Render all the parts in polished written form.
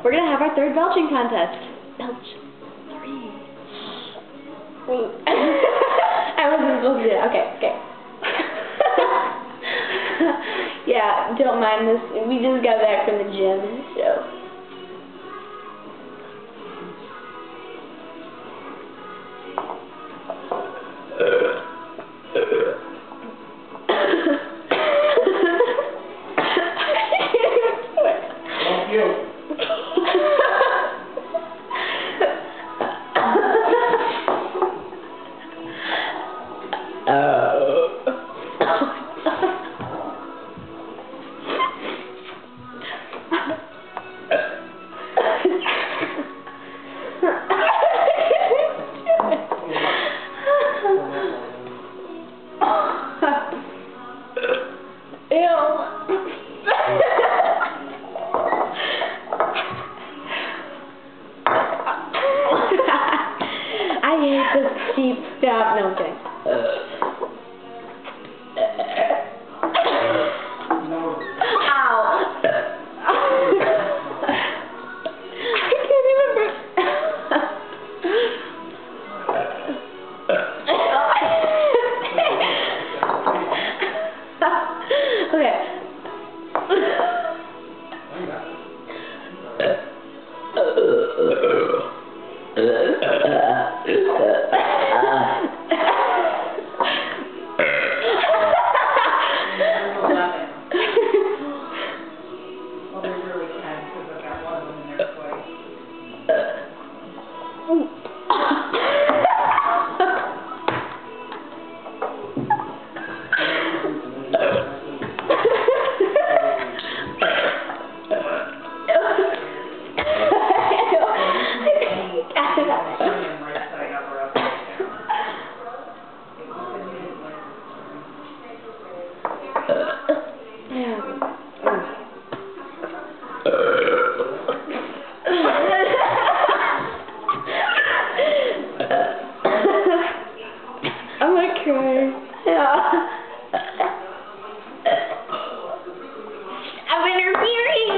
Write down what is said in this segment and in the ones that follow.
We're gonna have our third belching contest. Belch 3. I wasn't supposed to do it. Okay. Yeah, don't mind this. We just got back from the gym, so. I hate this cheap stuff. No, I'm kidding. Ow. I can't even breathe. Okay. I'm like crying. Yeah. I'm interfering.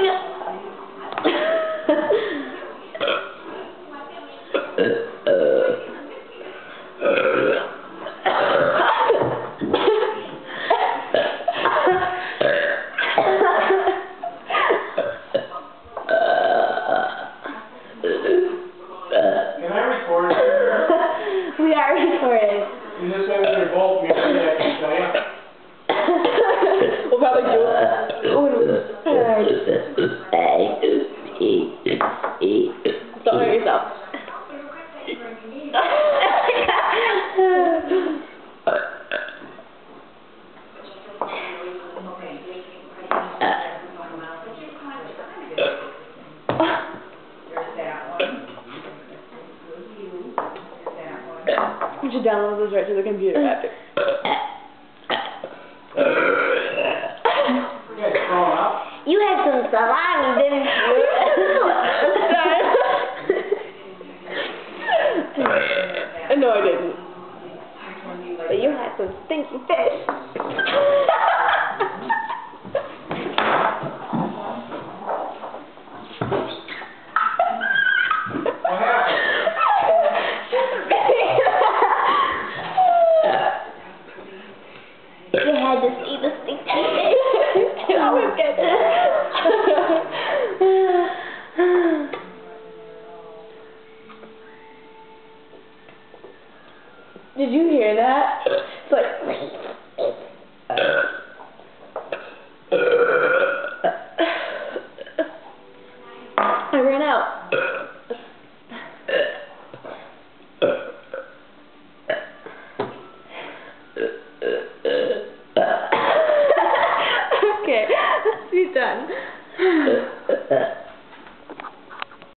Can I record it? We are recording. And this way when you're both married, I can tell you. We'll probably do it. Don't hurt yourself. You should download this right to the computer after. You had some salami, didn't you? No, I didn't. But you had some stinky fish. You had to see the stinky fish. I always get that. Did you hear that? It's like I ran out. Okay, let's be done.